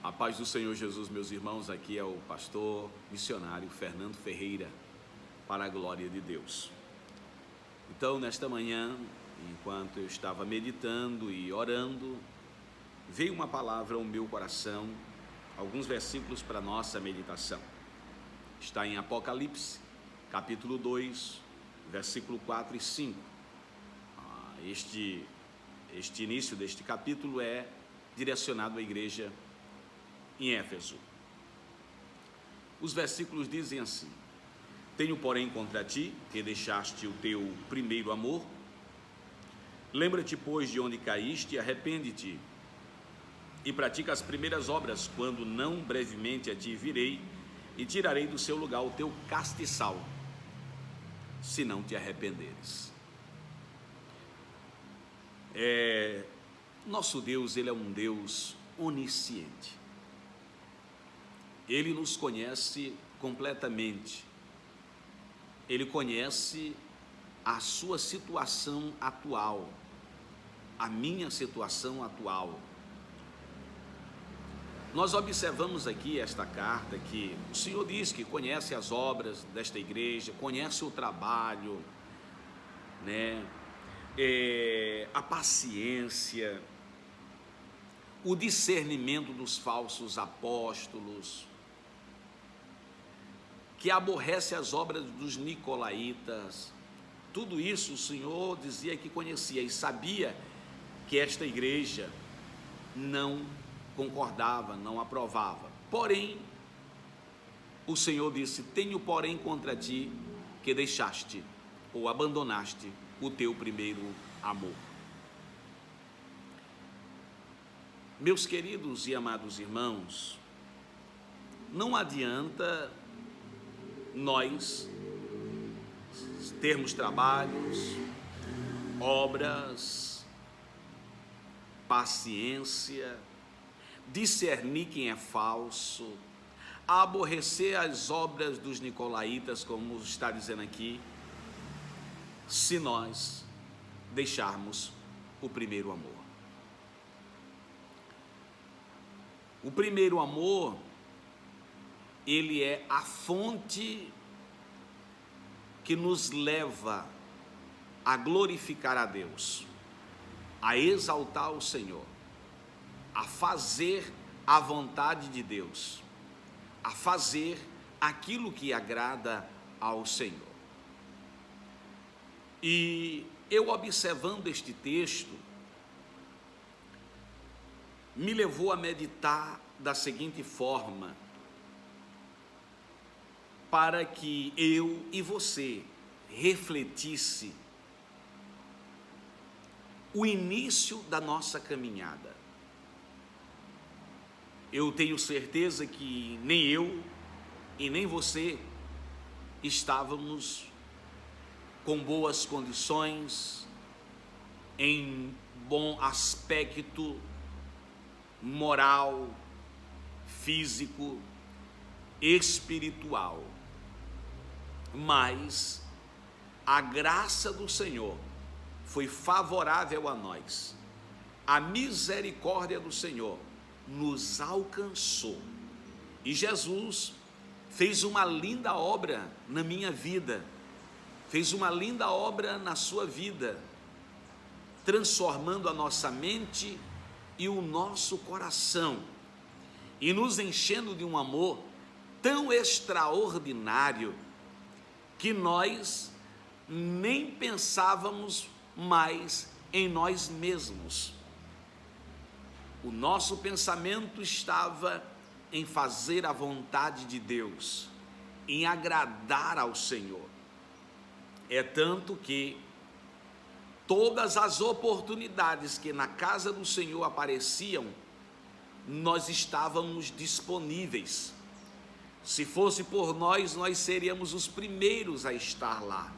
A paz do Senhor Jesus, meus irmãos, aqui é o pastor missionário Fernando Ferreira, para a glória de Deus. Então, nesta manhã, enquanto eu estava meditando e orando, veio uma palavra ao meu coração, alguns versículos para nossa meditação. Está em Apocalipse, capítulo 2, versículo 4 e 5. Este início deste capítulo é direcionado à igreja em Éfeso. Os versículos dizem assim: tenho, porém, contra ti que deixaste o teu primeiro amor. Lembra-te, pois, de onde caíste, e arrepende-te, e pratica as primeiras obras, quando não brevemente a ti virei, e tirarei do seu lugar o teu castiçal, se não te arrependeres. Nosso Deus, Ele é um Deus onisciente. Ele nos conhece completamente. Ele conhece a sua situação atual, a minha situação atual. Nós observamos aqui esta carta que o Senhor diz que conhece as obras desta igreja, conhece o trabalho, a paciência, o discernimento dos falsos apóstolos, que aborrece as obras dos nicolaítas. Tudo isso o Senhor dizia que conhecia e sabia que esta igreja não concordava, não aprovava. Porém, o Senhor disse: tenho, porém, contra ti que deixaste ou abandonaste o teu primeiro amor. Meus queridos e amados irmãos, não adianta nós termos trabalhos, obras, paciência, discernir quem é falso, aborrecer as obras dos nicolaítas, como está dizendo aqui, se nós deixarmos o primeiro amor. O primeiro amor, ele é a fonte que nos leva a glorificar a Deus, a exaltar o Senhor, a fazer a vontade de Deus, a fazer aquilo que agrada ao Senhor. E eu, observando este texto, me levou a meditar da seguinte forma, para que eu e você refletisse o início da nossa caminhada. Eu tenho certeza que nem eu e nem você estávamos com boas condições, em bom aspecto moral, físico, espiritual. Mas a graça do Senhor foi favorável a nós. A misericórdia do Senhor nos alcançou. E Jesus fez uma linda obra na minha vida, fez uma linda obra na sua vida, transformando a nossa mente e o nosso coração, e nos enchendo de um amor tão extraordinário, que nós nem pensávamos mais em nós mesmos. O nosso pensamento estava em fazer a vontade de Deus, em agradar ao Senhor. É tanto que todas as oportunidades que na casa do Senhor apareciam, nós estávamos disponíveis. Se fosse por nós, nós seríamos os primeiros a estar lá.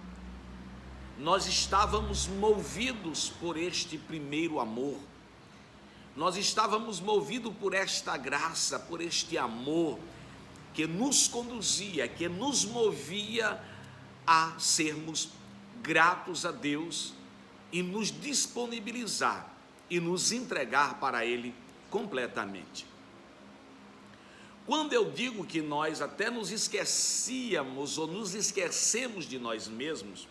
Nós estávamos movidos por este primeiro amor. Nós estávamos movidos por esta graça, por este amor que nos conduzia, que nos movia a sermos gratos a Deus e nos disponibilizar e nos entregar para Ele completamente. Quando eu digo que nós até nos esquecíamos ou nos esquecemos de nós mesmos,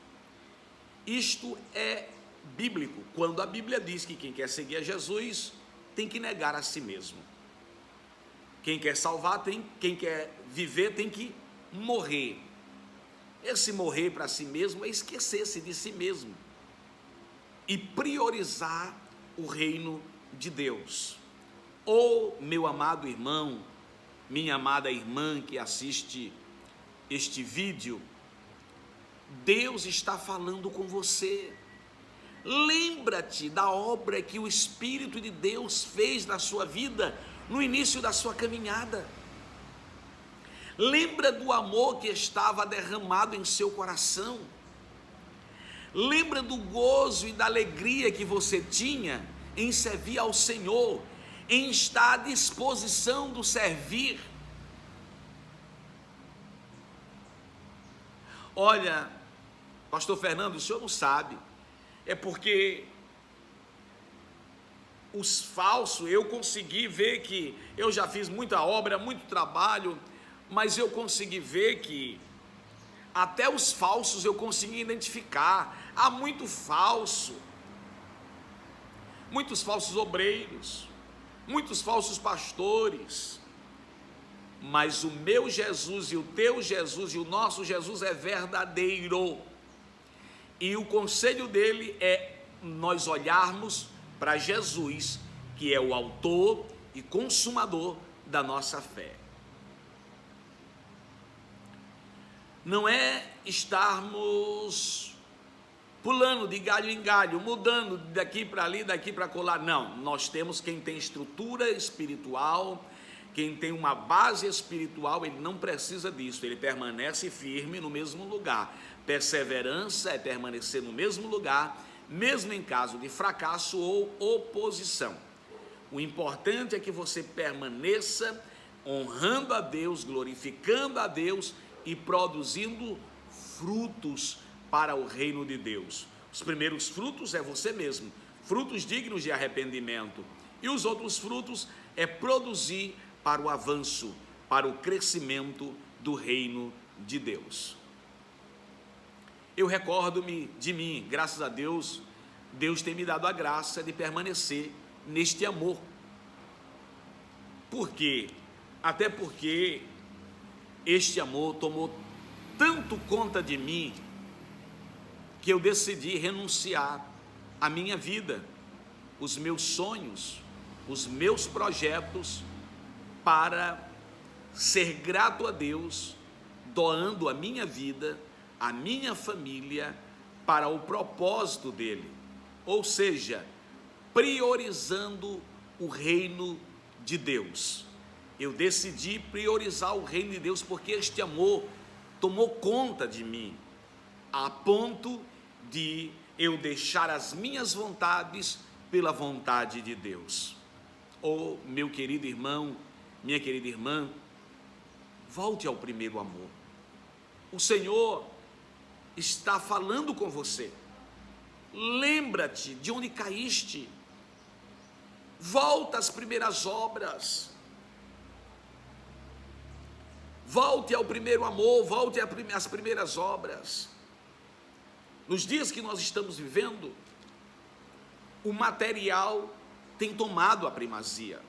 isto é bíblico. Quando a Bíblia diz que quem quer seguir a Jesus tem que negar a si mesmo. Quem quer salvar quem quer viver tem que morrer. Esse morrer para si mesmo é esquecer-se de si mesmo e priorizar o reino de Deus. Meu amado irmão, minha amada irmã que assiste este vídeo, Deus está falando com você. Lembra-te da obra que o Espírito de Deus fez na sua vida no início da sua caminhada. Lembra do amor que estava derramado em seu coração. Lembra do gozo e da alegria que você tinha em servir ao Senhor, em estar à disposição do servir. Olha, pastor Fernando, o senhor não sabe, é porque os falsos, eu consegui ver que eu já fiz muita obra, muito trabalho, mas eu consegui ver que até os falsos eu consegui identificar. Há muito falso, muitos falsos obreiros, muitos falsos pastores, mas o meu Jesus e o teu Jesus e o nosso Jesus é verdadeiro, e o conselho dele é nós olharmos para Jesus, que é o autor e consumador da nossa fé. Não é estarmos pulando de galho em galho, mudando daqui para ali, daqui para colar. Não, nós temos quem tem estrutura espiritual, quem tem uma base espiritual, ele não precisa disso, ele permanece firme no mesmo lugar. Perseverança é permanecer no mesmo lugar, mesmo em caso de fracasso ou oposição. O importante é que você permaneça honrando a Deus, glorificando a Deus e produzindo frutos para o reino de Deus. Os primeiros frutos é você mesmo, frutos dignos de arrependimento, e os outros frutos é produzir para o avanço, para o crescimento do reino de Deus. Eu recordo-me de mim, graças a Deus, Deus tem me dado a graça de permanecer neste amor. Por quê? Até porque este amor tomou tanto conta de mim que eu decidi renunciar à minha vida, os meus sonhos, os meus projetos, para ser grato a Deus, doando a minha vida, a minha família, para o propósito dele, ou seja, priorizando o reino de Deus. Eu decidi priorizar o reino de Deus porque este amor tomou conta de mim, a ponto de eu deixar as minhas vontades pela vontade de Deus. Meu querido irmão, minha querida irmã, volte ao primeiro amor. O Senhor está falando com você. Lembra-te de onde caíste. Volta às primeiras obras. Volte ao primeiro amor, volte às primeiras obras. Nos dias que nós estamos vivendo, o material tem tomado a primazia.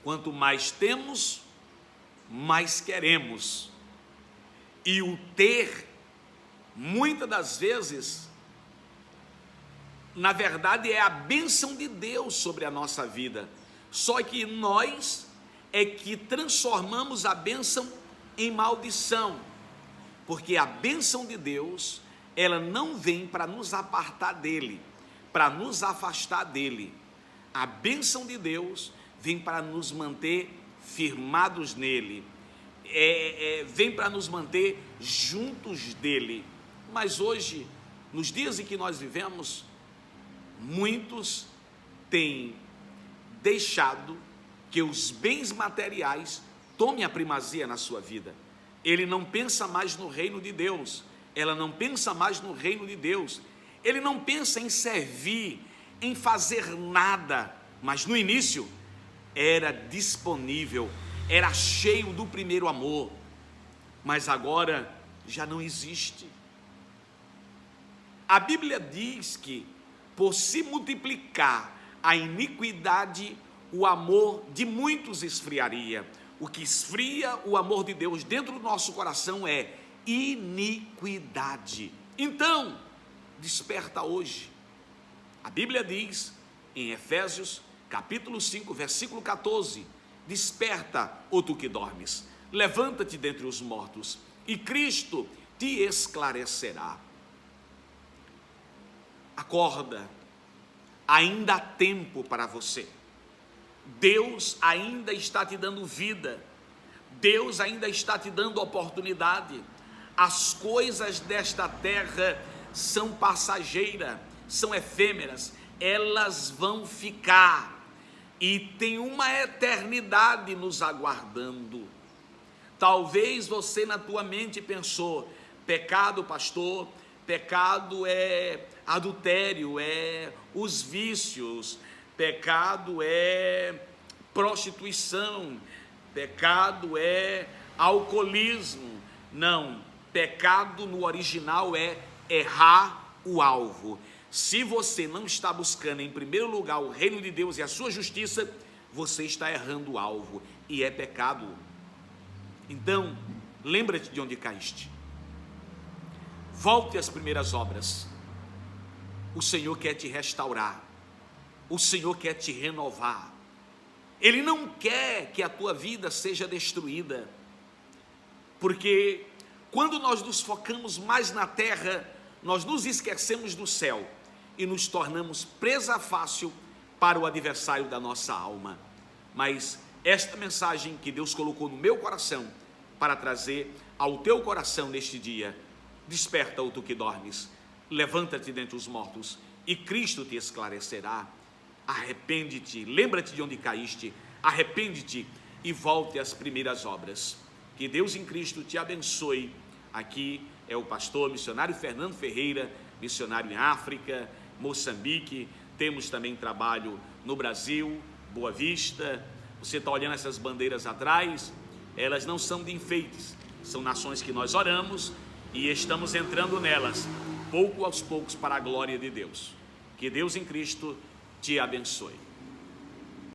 Quanto mais temos, mais queremos. E o ter, muitas das vezes, na verdade é a bênção de Deus sobre a nossa vida. Só que nós é que transformamos a bênção em maldição. Porque a bênção de Deus, ela não vem para nos apartar dele, para nos afastar dele. A bênção de Deus vem para nos manter firmados nele, vem para nos manter juntos dele. Mas hoje, nos dias em que nós vivemos, muitos têm deixado que os bens materiais tomem a primazia na sua vida. Ele não pensa mais no reino de Deus, ela não pensa mais no reino de Deus, ele não pensa em servir, em fazer nada, mas no início, era disponível, era cheio do primeiro amor, mas agora já não existe. A Bíblia diz que, por se multiplicar a iniquidade, o amor de muitos esfriaria. O que esfria o amor de Deus dentro do nosso coração é iniquidade. Então, desperta hoje. A Bíblia diz em Efésios capítulo 5, versículo 14: desperta, ó tu que dormes, levanta-te dentre os mortos, e Cristo te esclarecerá. Acorda, ainda há tempo para você. Deus ainda está te dando vida, Deus ainda está te dando oportunidade. As coisas desta terra são passageiras, são efêmeras, elas vão ficar, e tem uma eternidade nos aguardando. Talvez você na tua mente pensou: pecado, pastor, pecado é adultério, é os vícios, pecado é prostituição, pecado é alcoolismo. Não, pecado no original é errar o alvo. Se você não está buscando em primeiro lugar o reino de Deus e a sua justiça, você está errando o alvo, e é pecado. Então, lembra-te de onde caíste. Volte às primeiras obras. O Senhor quer te restaurar. O Senhor quer te renovar. Ele não quer que a tua vida seja destruída. Porque quando nós nos focamos mais na terra, nós nos esquecemos do céu e nos tornamos presa fácil para o adversário da nossa alma. Mas esta mensagem que Deus colocou no meu coração para trazer ao teu coração neste dia: desperta, ó tu que dormes, levanta-te dentre os mortos, e Cristo te esclarecerá. Arrepende-te, lembra-te de onde caíste, arrepende-te e volte às primeiras obras. Que Deus em Cristo te abençoe. Aqui é o pastor missionário Fernando Ferreira, missionário em África, Moçambique. Temos também trabalho no Brasil, Boa Vista. Você está olhando essas bandeiras atrás? Elas não são de enfeites, são nações que nós oramos e estamos entrando nelas, pouco aos poucos, para a glória de Deus. Que Deus em Cristo te abençoe.